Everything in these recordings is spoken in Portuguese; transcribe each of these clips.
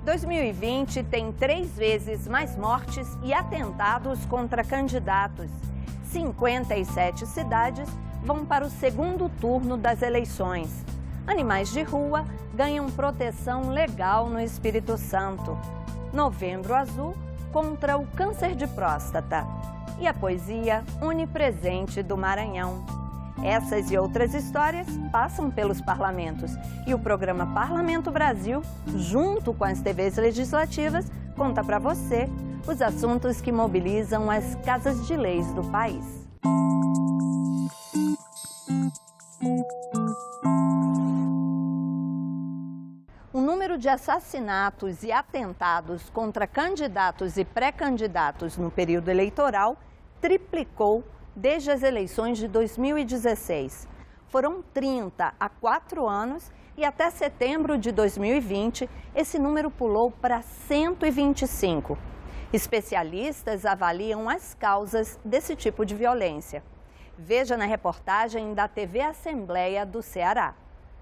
2020 tem 3 vezes mais mortes e atentados contra candidatos. 57 cidades vão para o segundo turno das eleições. Animais de rua ganham proteção legal no Espírito Santo. Novembro Azul contra o câncer de próstata. E a poesia onipresente do Maranhão. Essas e outras histórias passam pelos parlamentos. E o programa Parlamento Brasil, junto com as TVs legislativas, conta para você os assuntos que mobilizam as casas de leis do país. O número de assassinatos e atentados contra candidatos e pré-candidatos no período eleitoral triplicou desde as eleições de 2016. Foram 30 há 4 anos e até setembro de 2020, esse número pulou para 125. Especialistas avaliam as causas desse tipo de violência. Veja na reportagem da TV Assembleia do Ceará.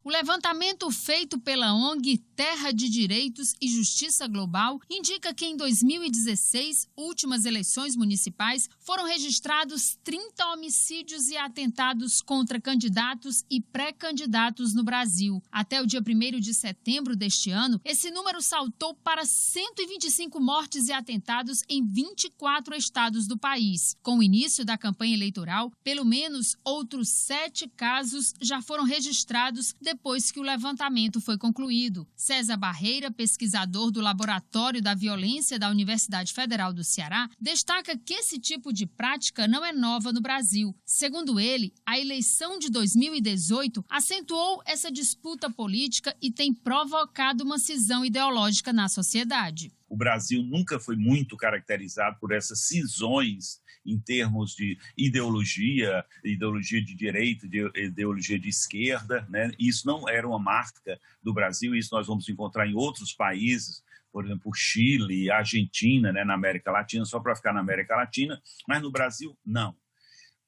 O levantamento feito pela ONG Terra de Direitos e Justiça Global indica que em 2016, últimas eleições municipais, foram registrados 30 homicídios e atentados contra candidatos e pré-candidatos no Brasil. Até o dia 1º de setembro deste ano, esse número saltou para 125 mortes e atentados em 24 estados do país. Com o início da campanha eleitoral, pelo menos outros 7 casos já foram registrados depois que o levantamento foi concluído. César Barreira, pesquisador do Laboratório da Violência da Universidade Federal do Ceará, destaca que esse tipo de prática não é nova no Brasil. Segundo ele, a eleição de 2018 acentuou essa disputa política e tem provocado uma cisão ideológica na sociedade. O Brasil nunca foi muito caracterizado por essas cisões em termos de ideologia de direita, ideologia de esquerda, né? Isso não era uma marca do Brasil, isso nós vamos encontrar em outros países, por exemplo, Chile, Argentina, né, na América Latina, só para ficar na América Latina, mas no Brasil, não.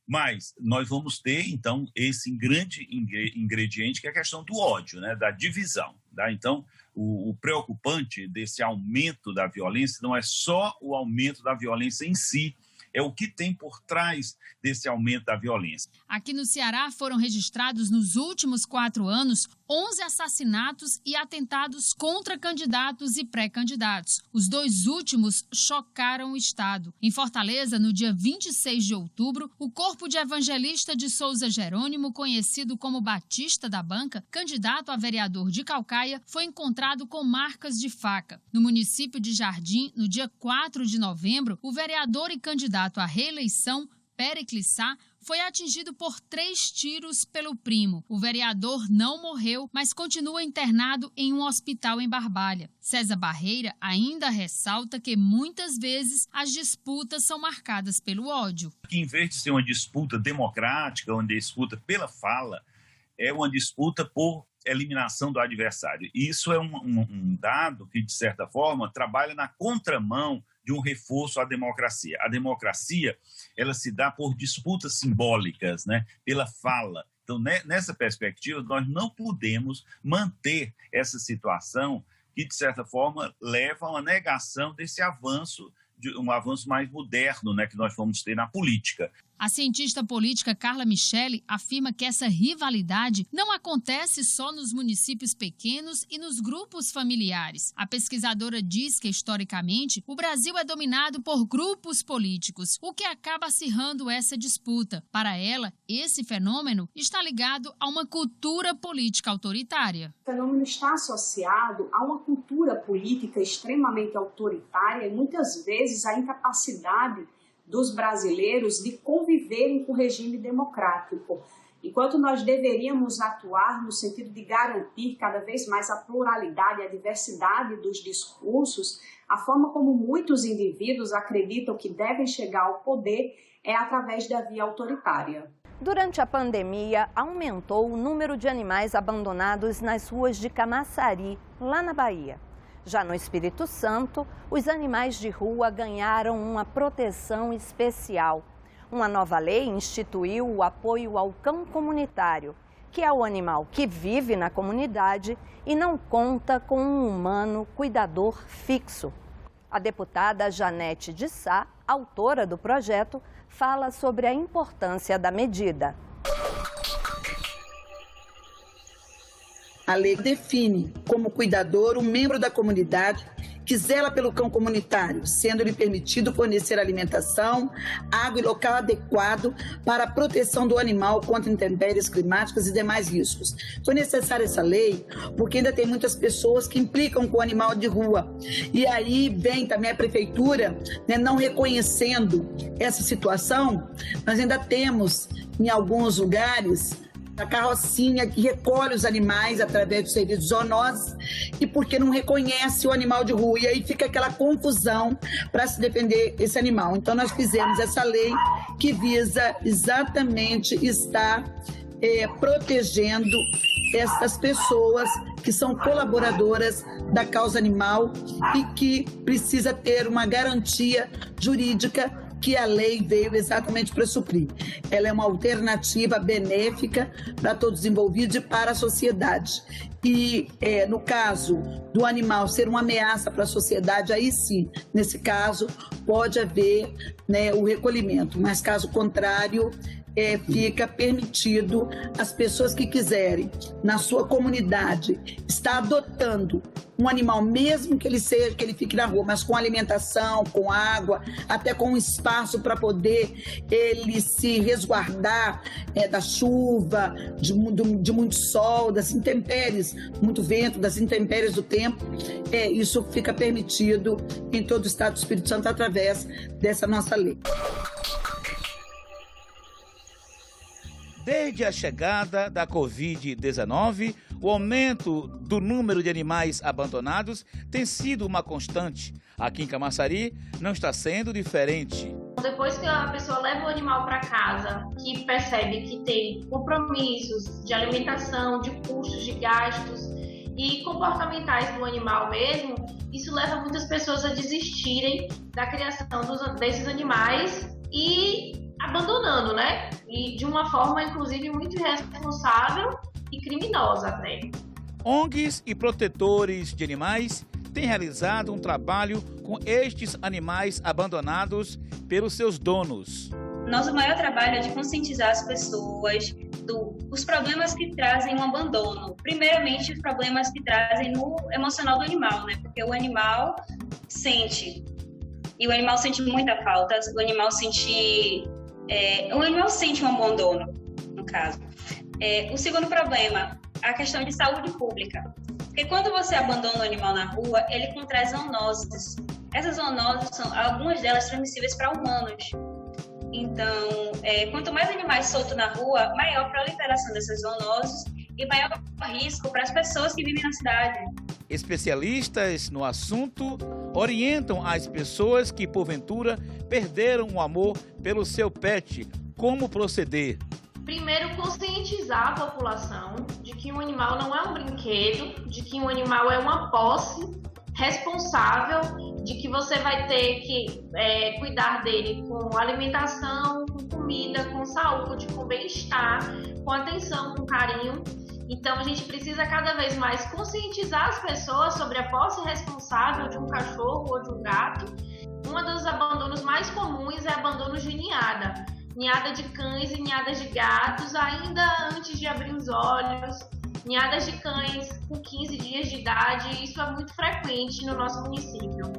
Mas nós vamos ter, então, esse grande ingrediente que é a questão do ódio, né, da divisão. Tá? Então, o preocupante desse aumento da violência não é só o aumento da violência em si, é o que tem por trás desse aumento da violência. Aqui no Ceará foram registrados nos últimos 4 anos 11 assassinatos e atentados contra candidatos e pré-candidatos. Os 2 últimos chocaram o estado. Em Fortaleza, no dia 26 de outubro, o corpo de Evangelista de Souza Jerônimo, conhecido como Batista da Banca, candidato a vereador de Caucaia, foi encontrado com marcas de faca. No município de Jardim, no dia 4 de novembro, o vereador e candidato à reeleição, Péricles Sá, foi atingido por 3 tiros pelo primo. O vereador não morreu, mas continua internado em um hospital em Barbalha. César Barreira ainda ressalta que muitas vezes as disputas são marcadas pelo ódio. Que em vez de ser uma disputa democrática, uma disputa pela fala, é uma disputa por eliminação do adversário. E isso é um dado que, de certa forma, trabalha na contramão de um reforço à democracia. A democracia, ela se dá por disputas simbólicas, né? Pela fala. Então, nessa perspectiva, nós não podemos manter essa situação que, de certa forma, leva a uma negação desse avanço, um avanço mais moderno, né, que nós vamos ter na política. A cientista política Carla Michele afirma que essa rivalidade não acontece só nos municípios pequenos e nos grupos familiares. A pesquisadora diz que, historicamente, o Brasil é dominado por grupos políticos, o que acaba acirrando essa disputa. Para ela, esse fenômeno está ligado a uma cultura política autoritária. O fenômeno está associado a uma cultura política extremamente autoritária e, muitas vezes, a incapacidade dos brasileiros de conviverem com o regime democrático. Enquanto nós deveríamos atuar no sentido de garantir cada vez mais a pluralidade e a diversidade dos discursos, a forma como muitos indivíduos acreditam que devem chegar ao poder é através da via autoritária. Durante a pandemia, aumentou o número de animais abandonados nas ruas de Camaçari, lá na Bahia. Já no Espírito Santo, os animais de rua ganharam uma proteção especial. Uma nova lei instituiu o apoio ao cão comunitário, que é o animal que vive na comunidade e não conta com um humano cuidador fixo. A deputada Janete de Sá, autora do projeto, fala sobre a importância da medida. A lei define como cuidador um membro da comunidade que zela pelo cão comunitário, sendo-lhe permitido fornecer alimentação, água e local adequado para a proteção do animal contra intempéries climáticas e demais riscos. Foi necessária essa lei porque ainda tem muitas pessoas que implicam com o animal de rua. E aí vem também a prefeitura, né, não reconhecendo essa situação. Nós ainda temos, em alguns lugares, a carrocinha que recolhe os animais através dos serviços zoonoses e porque não reconhece o animal de rua. E aí fica aquela confusão para se defender esse animal. Então nós fizemos essa lei que visa exatamente estar protegendo essas pessoas que são colaboradoras da causa animal e que precisa ter uma garantia jurídica que a lei veio exatamente para suprir. Ela é uma alternativa benéfica para todos os envolvidos e para a sociedade. E no caso do animal ser uma ameaça para a sociedade, aí sim, nesse caso, pode haver, né, o recolhimento, mas caso contrário, fica permitido as pessoas que quiserem, na sua comunidade, estar adotando um animal, mesmo que ele fique na rua, mas com alimentação, com água, até com um espaço para poder ele se resguardar da chuva, de muito sol, das intempéries, muito vento, das intempéries do tempo. Isso fica permitido em todo o estado do Espírito Santo através dessa nossa lei. Desde a chegada da Covid-19, o aumento do número de animais abandonados tem sido uma constante. Aqui em Camaçari não está sendo diferente. Depois que a pessoa leva o animal para casa, que percebe que tem compromissos de alimentação, de custos, de gastos e comportamentais do animal mesmo, isso leva muitas pessoas a desistirem da criação desses animais e abandonando, né? E de uma forma, inclusive, muito irresponsável e criminosa até. ONGs e protetores de animais têm realizado um trabalho com estes animais abandonados pelos seus donos. Nosso maior trabalho é de conscientizar as pessoas dos problemas que trazem o abandono. Primeiramente, os problemas que trazem no emocional do animal, né? Porque o animal sente. E o animal sente muita falta. O animal sente um abandono, no caso. O segundo problema, a questão de saúde pública. Porque quando você abandona o animal na rua, ele contrai zoonoses. Essas zoonoses, algumas delas transmissíveis para humanos. Então, quanto mais animais soltos na rua, maior a proliferação dessas zoonoses e maior o risco para as pessoas que vivem na cidade. Especialistas no assunto orientam as pessoas que, porventura, perderam o amor pelo seu pet. Como proceder? Primeiro, conscientizar a população de que um animal não é um brinquedo, de que um animal é uma posse responsável, de que você vai ter que cuidar dele com alimentação, com comida, com saúde, com bem-estar, com atenção, com carinho. Então, a gente precisa cada vez mais conscientizar as pessoas sobre a posse responsável de um cachorro ou de um gato. Um dos abandonos mais comuns é abandono de ninhada. Ninhada de cães e ninhadas de gatos ainda antes de abrir os olhos. Ninhadas de cães com 15 dias de idade. Isso é muito frequente no nosso município.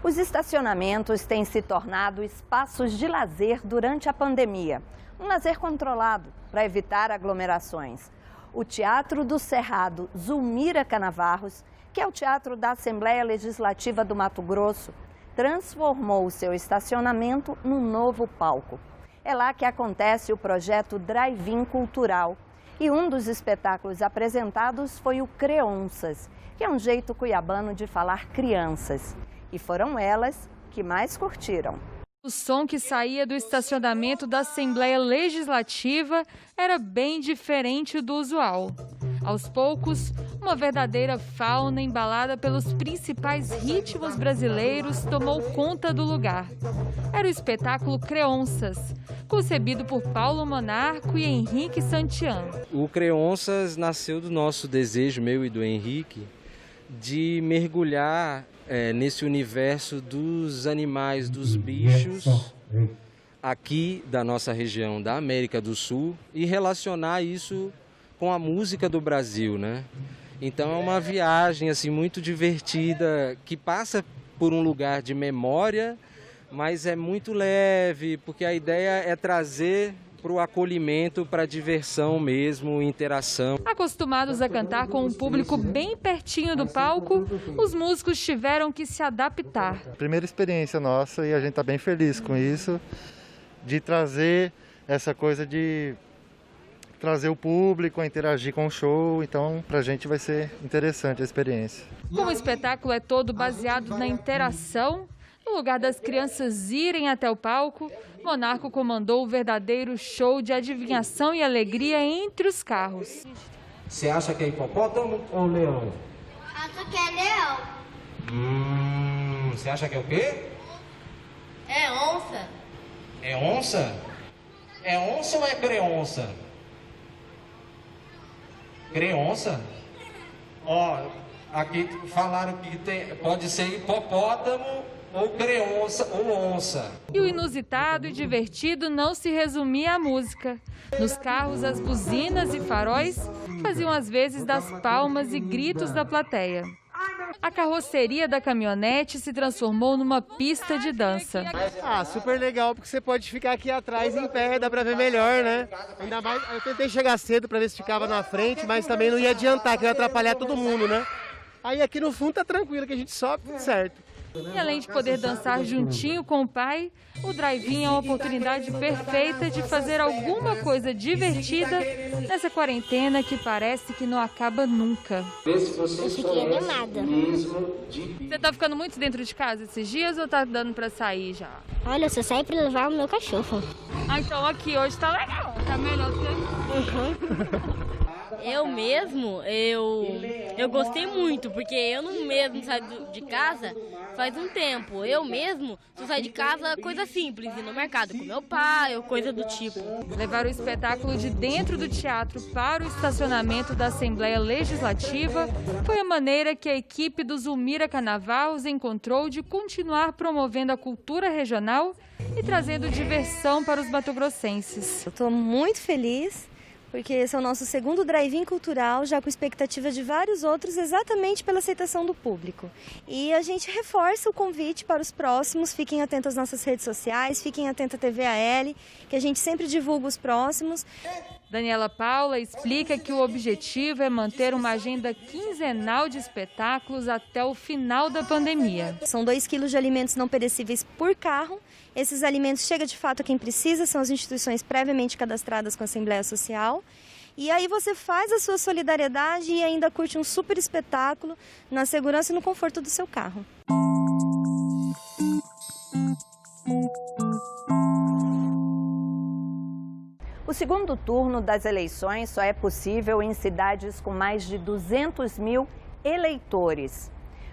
Os estacionamentos têm se tornado espaços de lazer durante a pandemia. Um lazer controlado para evitar aglomerações. O Teatro do Cerrado Zulmira Canavarros, que é o teatro da Assembleia Legislativa do Mato Grosso, transformou o seu estacionamento num novo palco. É lá que acontece o projeto Drive-In Cultural. E um dos espetáculos apresentados foi o Creonças, que é um jeito cuiabano de falar crianças. E foram elas que mais curtiram. O som que saía do estacionamento da Assembleia Legislativa era bem diferente do usual. Aos poucos, uma verdadeira fauna embalada pelos principais ritmos brasileiros tomou conta do lugar. Era o espetáculo Creonças, concebido por Paulo Monarco e Henrique Santian. O Creonças nasceu do nosso desejo, meu e do Henrique, de mergulhar nesse universo dos animais, dos bichos, aqui da nossa região, da América do Sul, e relacionar isso com a música do Brasil, né? Então é uma viagem assim muito divertida, que passa por um lugar de memória, mas é muito leve, porque a ideia é trazer para o acolhimento, para a diversão mesmo, interação. Acostumados a cantar com um público bem pertinho do palco, os músicos tiveram que se adaptar. Primeira experiência nossa e a gente está bem feliz com isso, de trazer essa coisa de trazer o público a interagir com o show, então para a gente vai ser interessante a experiência. Como o espetáculo é todo baseado na interação, no lugar das crianças irem até o palco, Monarco comandou o verdadeiro show de adivinhação e alegria entre os carros. Você acha que é hipopótamo ou leão? Acho que é leão. Você acha que é o quê? É onça. É onça? É onça ou é creonça? Creonça? Ó, aqui falaram que pode ser hipopótamo ou creonça ou onça. E o inusitado e divertido não se resumia à música. Nos carros, as buzinas e faróis faziam as vezes das palmas e gritos da plateia. A carroceria da caminhonete se transformou numa pista de dança. Super legal, porque você pode ficar aqui atrás em pé, dá pra ver melhor, né? Ainda mais, eu tentei chegar cedo pra ver se ficava na frente, mas também não ia adiantar, que ia atrapalhar todo mundo, né? Aí aqui no fundo tá tranquilo, que a gente sobe, tudo certo. E além de poder dançar juntinho com o pai, o drive-in é a oportunidade perfeita de fazer alguma coisa divertida nessa quarentena que parece que não acaba nunca. Eu fiquei animada. Você tá ficando muito dentro de casa esses dias ou tá dando pra sair já? Olha, eu só saio pra levar o meu cachorro. Ah, então aqui hoje tá legal, tá melhor do que... Eu mesmo, eu gostei muito, porque eu não mesmo saio de casa faz um tempo. Eu mesmo só saio de casa coisa simples, ir no mercado com meu pai ou coisa do tipo. Levar o espetáculo de dentro do teatro para o estacionamento da Assembleia Legislativa foi a maneira que a equipe do Zulmira Carnavals encontrou de continuar promovendo a cultura regional e trazendo diversão para os matogrossenses. Eu estou muito feliz, porque esse é o nosso segundo drive-in cultural, já com expectativa de vários outros, exatamente pela aceitação do público. E a gente reforça o convite para os próximos, fiquem atentos às nossas redes sociais, fiquem atentos à TV AL, que a gente sempre divulga os próximos. Daniela Paula explica que o objetivo é manter uma agenda quinzenal de espetáculos até o final da pandemia. São 2 quilos de alimentos não perecíveis por carro. Esses alimentos chegam de fato a quem precisa, são as instituições previamente cadastradas com a Assembleia Social. E aí você faz a sua solidariedade e ainda curte um super espetáculo na segurança e no conforto do seu carro. O segundo turno das eleições só é possível em cidades com mais de 200 mil eleitores.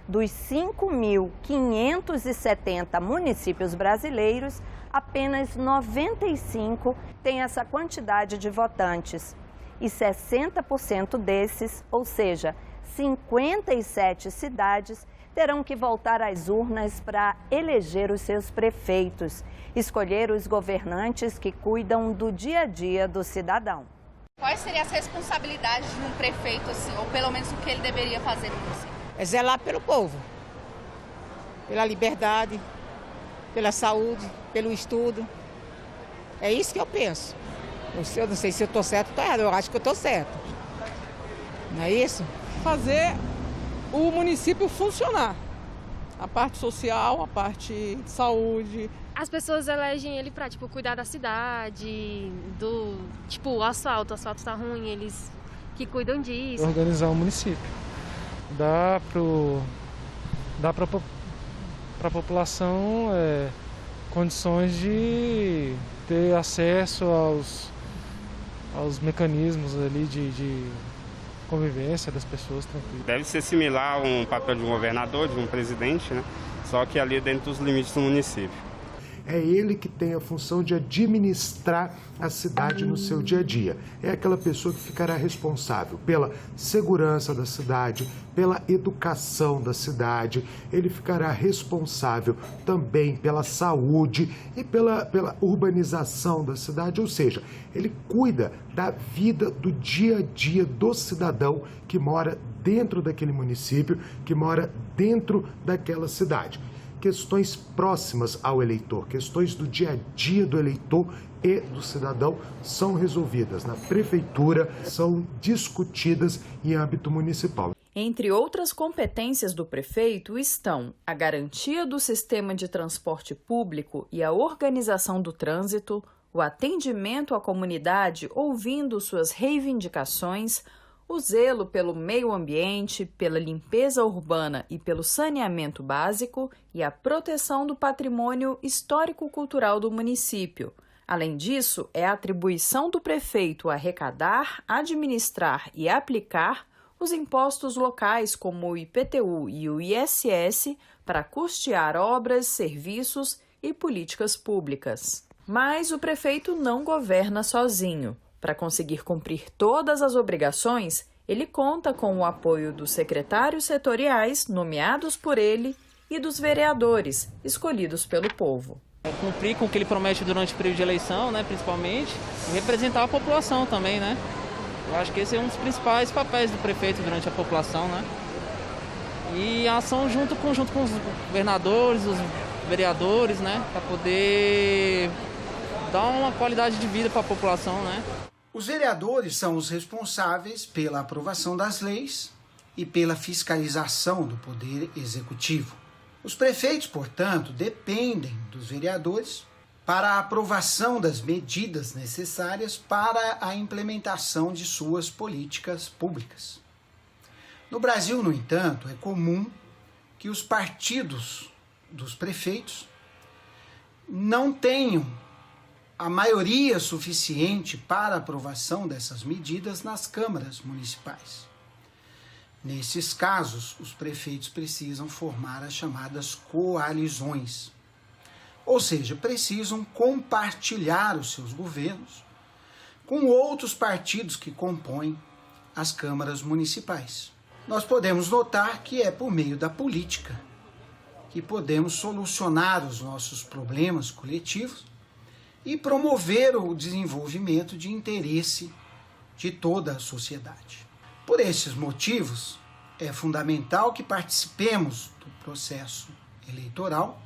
Dos 5.570 municípios brasileiros, apenas 95 têm essa quantidade de votantes. E 60% desses, ou seja, 57 cidades, terão que voltar às urnas para eleger os seus prefeitos, escolher os governantes que cuidam do dia a dia do cidadão. Quais seriam as responsabilidades de um prefeito, assim, ou pelo menos o que ele deveria fazer por você? É zelar pelo povo, pela liberdade, pela saúde, pelo estudo. É isso que eu penso. Eu não sei se eu estou certo ou estou errado, eu acho que eu estou certo. Não é isso? Fazer o município funcionar. A parte social, a parte de saúde. As pessoas elegem ele para cuidar da cidade, o asfalto tá ruim, eles que cuidam disso. Organizar o município. Dá para a população condições de ter acesso aos mecanismos ali de convivência das pessoas tranquila. Deve ser similar a um papel de um governador, de um presidente, né? Só que ali dentro dos limites do município. É ele que tem a função de administrar a cidade no seu dia a dia. É aquela pessoa que ficará responsável pela segurança da cidade, pela educação da cidade, ele ficará responsável também pela saúde e pela urbanização da cidade, ou seja, ele cuida da vida do dia a dia do cidadão que mora dentro daquele município, que mora dentro daquela cidade. Questões próximas ao eleitor, questões do dia a dia do eleitor e do cidadão são resolvidas na prefeitura, são discutidas em âmbito municipal. Entre outras competências do prefeito estão a garantia do sistema de transporte público e a organização do trânsito, o atendimento à comunidade ouvindo suas reivindicações, o zelo pelo meio ambiente, pela limpeza urbana e pelo saneamento básico e a proteção do patrimônio histórico-cultural do município. Além disso, é a atribuição do prefeito arrecadar, administrar e aplicar os impostos locais como o IPTU e o ISS para custear obras, serviços e políticas públicas. Mas o prefeito não governa sozinho. Para conseguir cumprir todas as obrigações, ele conta com o apoio dos secretários setoriais nomeados por ele e dos vereadores escolhidos pelo povo. Cumprir com o que ele promete durante o período de eleição, né, principalmente, e representar a população também, né? Eu acho que esse é um dos principais papéis do prefeito durante a população, né? E a ação junto com os governadores, os vereadores, né, para poder dar uma qualidade de vida para a população, né? Os vereadores são os responsáveis pela aprovação das leis e pela fiscalização do poder executivo. Os prefeitos, portanto, dependem dos vereadores para a aprovação das medidas necessárias para a implementação de suas políticas públicas. No Brasil, no entanto, é comum que os partidos dos prefeitos não tenham a maioria suficiente para a aprovação dessas medidas nas câmaras municipais. Nesses casos, os prefeitos precisam formar as chamadas coalizões, ou seja, precisam compartilhar os seus governos com outros partidos que compõem as câmaras municipais. Nós podemos notar que é por meio da política que podemos solucionar os nossos problemas coletivos e promover o desenvolvimento de interesse de toda a sociedade. Por esses motivos, é fundamental que participemos do processo eleitoral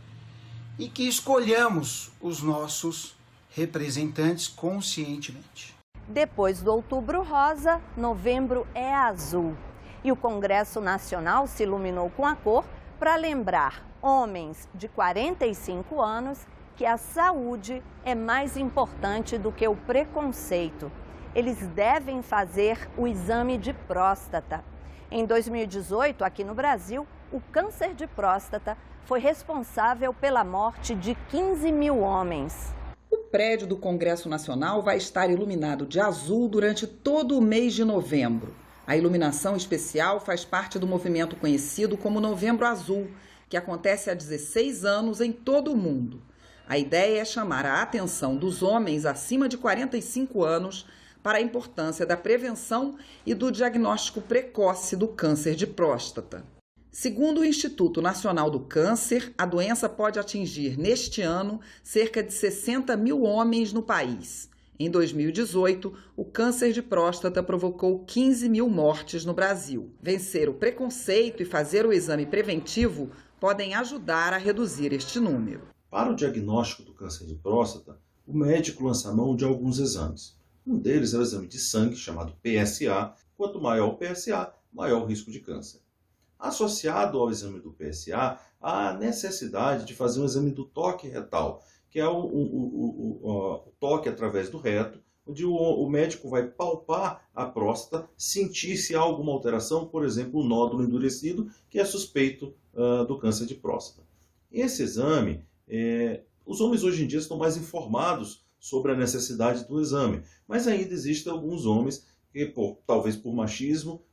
e que escolhamos os nossos representantes conscientemente. Depois do Outubro Rosa, novembro é azul. E o Congresso Nacional se iluminou com a cor para lembrar homens de 45 anos que a saúde é mais importante do que o preconceito. Eles devem fazer o exame de próstata. Em 2018, aqui no Brasil, o câncer de próstata foi responsável pela morte de 15 mil homens. O prédio do Congresso Nacional vai estar iluminado de azul durante todo o mês de novembro. A iluminação especial faz parte do movimento conhecido como Novembro Azul, que acontece há 16 anos em todo o mundo. A ideia é chamar a atenção dos homens acima de 45 anos para a importância da prevenção e do diagnóstico precoce do câncer de próstata. Segundo o Instituto Nacional do Câncer, a doença pode atingir, neste ano, cerca de 60 mil homens no país. Em 2018, o câncer de próstata provocou 15 mil mortes no Brasil. Vencer o preconceito e fazer o exame preventivo podem ajudar a reduzir este número. Para o diagnóstico do câncer de próstata, o médico lança mão de alguns exames. Um deles é o exame de sangue, chamado PSA. Quanto maior o PSA, maior o risco de câncer. Associado ao exame do PSA, há a necessidade de fazer um exame do toque retal, que é o toque através do reto, onde o médico vai palpar a próstata, sentir se há alguma alteração, por exemplo, um nódulo endurecido, que é suspeito do câncer de próstata. Esse exame, os homens hoje em dia estão mais informados sobre a necessidade do exame, mas ainda existem alguns homens que, talvez por machismo,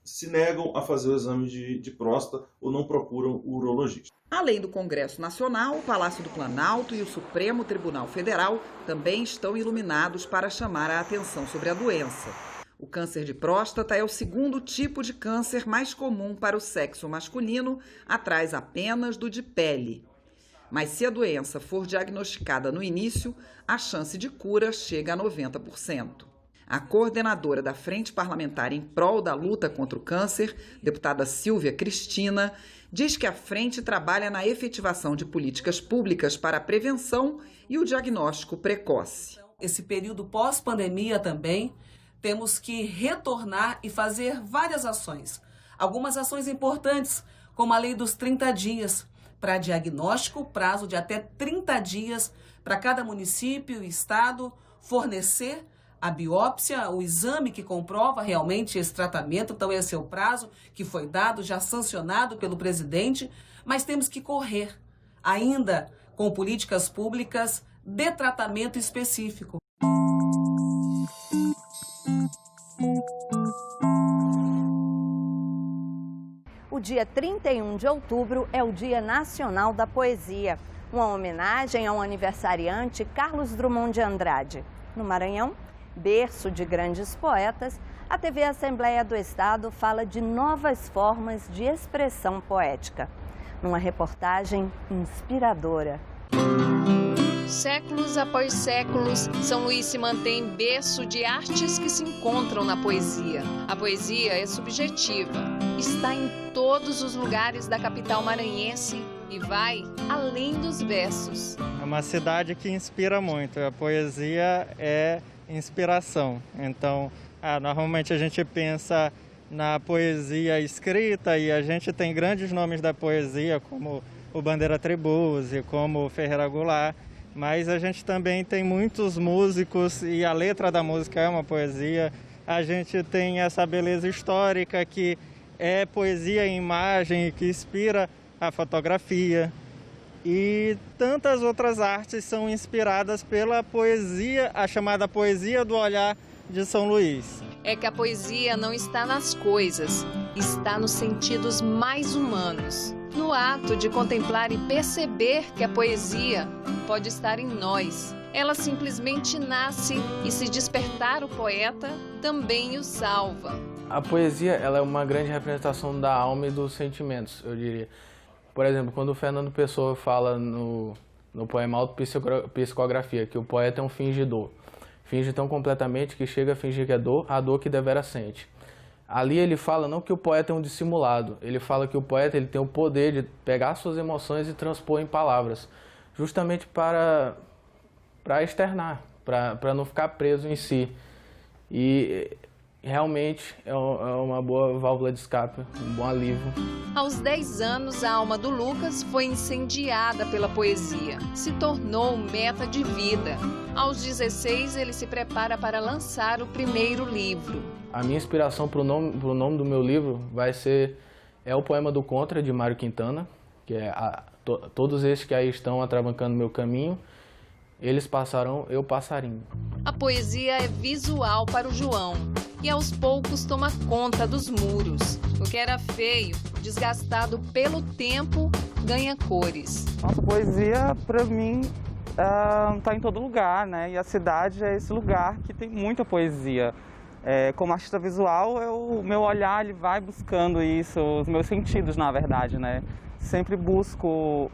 se negam a fazer o exame de próstata ou não procuram o urologista. Além do Congresso Nacional, o Palácio do Planalto e o Supremo Tribunal Federal também estão iluminados para chamar a atenção sobre a doença. O câncer de próstata é o segundo tipo de câncer mais comum para o sexo masculino, atrás apenas do de pele. Mas se a doença for diagnosticada no início, a chance de cura chega a 90%. A coordenadora da Frente Parlamentar em Prol da Luta contra o Câncer, deputada Silvia Cristina, diz que a frente trabalha na efetivação de políticas públicas para a prevenção e o diagnóstico precoce. Esse período pós-pandemia também, temos que retornar e fazer várias ações. Algumas ações importantes, como a lei dos 30 dias, para diagnóstico, prazo de até 30 dias para cada município e estado fornecer a biópsia, o exame que comprova realmente esse tratamento. Então esse é o prazo que foi dado, já sancionado pelo presidente, mas temos que correr ainda com políticas públicas de tratamento específico. O dia 31 de outubro é o Dia Nacional da Poesia, uma homenagem ao aniversariante Carlos Drummond de Andrade. No Maranhão, berço de grandes poetas, a TV Assembleia do Estado fala de novas formas de expressão poética. Numa reportagem inspiradora. Séculos após séculos, São Luís se mantém berço de artes que se encontram na poesia. A poesia é subjetiva, está em todos os lugares da capital maranhense e vai além dos versos. É uma cidade que inspira muito, a poesia é inspiração. Então, normalmente a gente pensa na poesia escrita e a gente tem grandes nomes da poesia, como o Bandeira Tribuzzi, como o Ferreira Goulart, mas a gente também tem muitos músicos e a letra da música é uma poesia. A gente tem essa beleza histórica que é poesia em imagem, que inspira a fotografia. E tantas outras artes são inspiradas pela poesia, a chamada poesia do olhar de São Luís. É que a poesia não está nas coisas, está nos sentidos mais humanos. No ato de contemplar e perceber que a poesia pode estar em nós. Ela simplesmente nasce e, se despertar o poeta, também o salva. A poesia ela é uma grande representação da alma e dos sentimentos, eu diria. Por exemplo, quando o Fernando Pessoa fala no poema Autopsicografia, que o poeta é um fingidor. Finge tão completamente que chega a fingir que é dor, a dor que devera sente. Ali ele fala não que o poeta é um dissimulado, ele fala que o poeta ele tem o poder de pegar suas emoções e transpor em palavras, justamente para externar, para não ficar preso em si. E realmente é uma boa válvula de escape, um bom alívio. Aos 10 anos, a alma do Lucas foi incendiada pela poesia. Se tornou meta de vida. Aos 16, ele se prepara para lançar o primeiro livro. A minha inspiração para o nome do meu livro é o poema do Contra, de Mário Quintana, que é todos esses que aí estão atravancando meu caminho, eles passarão, eu passarinho. A poesia é visual para o João e aos poucos toma conta dos muros. O que era feio, desgastado pelo tempo, ganha cores. Nossa, poesia, para mim, está em todo lugar, né? E a cidade é esse lugar que tem muita poesia. Como artista visual, o meu olhar ele vai buscando isso, os meus sentidos, na verdade, né? Sempre busco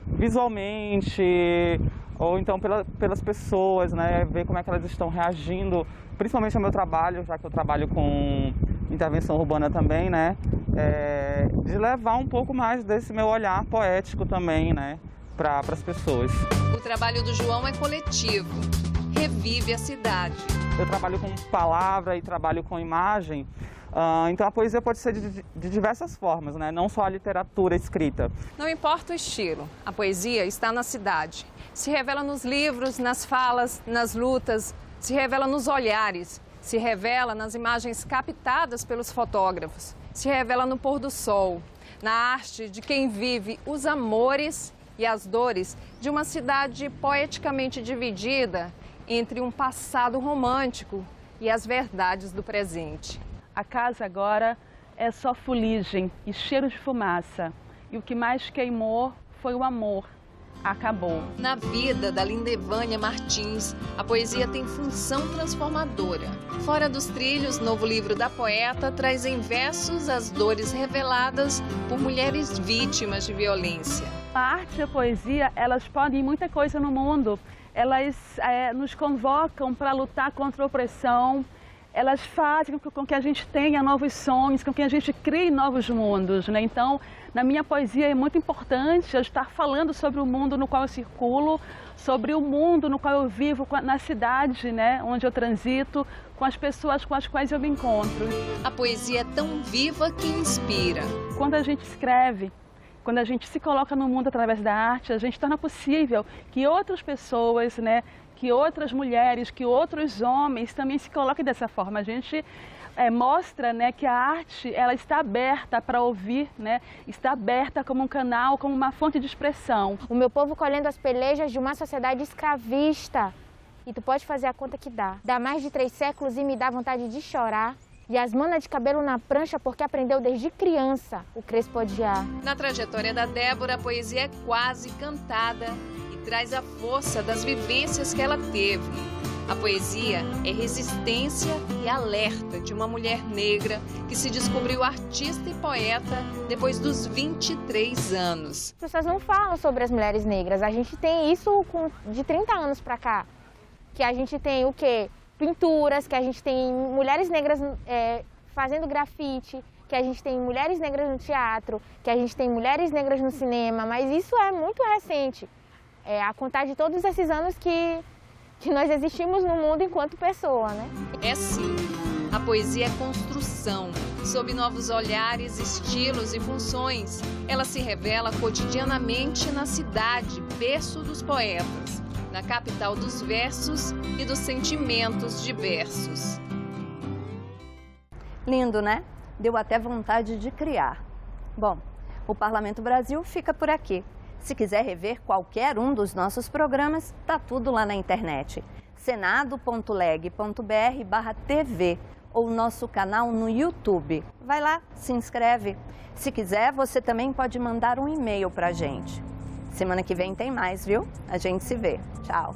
visualmente, ou então pelas pessoas, né? Ver como é que elas estão reagindo, principalmente ao meu trabalho, já que eu trabalho com intervenção urbana também, né? De levar um pouco mais desse meu olhar poético também, né? Para as pessoas. O trabalho do João é coletivo, revive a cidade. Eu trabalho com palavra e trabalho com imagem, então a poesia pode ser de diversas formas, né? Não só a literatura escrita. Não importa o estilo, a poesia está na cidade. Se revela nos livros, nas falas, nas lutas, se revela nos olhares, se revela nas imagens captadas pelos fotógrafos, se revela no pôr do sol, na arte de quem vive os amores e as dores de uma cidade poeticamente dividida entre um passado romântico e as verdades do presente. A casa agora é só fuligem e cheiro de fumaça. E o que mais queimou foi o amor. Acabou. Na vida da Lindevânia Martins, a poesia tem função transformadora. Fora dos Trilhos, novo livro da poeta, traz em versos as dores reveladas por mulheres vítimas de violência. A arte e a poesia, elas podem muita coisa no mundo. Elas nos convocam para lutar contra a opressão. Elas fazem com que a gente tenha novos sonhos, com que a gente crie novos mundos, né? Então, na minha poesia é muito importante eu estar falando sobre o mundo no qual eu circulo, sobre o mundo no qual eu vivo, na cidade, né, onde eu transito, com as pessoas com as quais eu me encontro. A poesia é tão viva que inspira. Quando a gente escreve, quando a gente se coloca no mundo através da arte, a gente torna possível que outras pessoas, né, que outras mulheres, que outros homens também se coloquem dessa forma. A gente mostra, né, que a arte ela está aberta para ouvir, né, está aberta como um canal, como uma fonte de expressão. O meu povo colhendo as pelejas de uma sociedade escravista. E tu pode fazer a conta que dá. Dá mais de 3 séculos e me dá vontade de chorar. E as manas de cabelo na prancha porque aprendeu desde criança o crespo odiar. Na trajetória da Débora, a poesia é quase cantada e traz a força das vivências que ela teve. A poesia é resistência e alerta de uma mulher negra que se descobriu artista e poeta depois dos 23 anos. As pessoas não falam sobre as mulheres negras. A gente tem isso de 30 anos para cá. Que a gente tem o quê? Pinturas, que a gente tem mulheres negras fazendo grafite, que a gente tem mulheres negras no teatro, que a gente tem mulheres negras no cinema, mas isso é muito recente. A contar de todos esses anos que nós existimos no mundo enquanto pessoa, né? É sim, a poesia é construção, sob novos olhares, estilos e funções. Ela se revela cotidianamente na cidade, berço dos poetas, na capital dos versos e dos sentimentos diversos. Lindo, né? Deu até vontade de criar. Bom, o Parlamento Brasil fica por aqui. Se quiser rever qualquer um dos nossos programas, tá tudo lá na internet. senado.leg.br/TV ou nosso canal no YouTube. Vai lá, se inscreve. Se quiser, você também pode mandar um e-mail pra gente. Semana que vem tem mais, viu? A gente se vê. Tchau.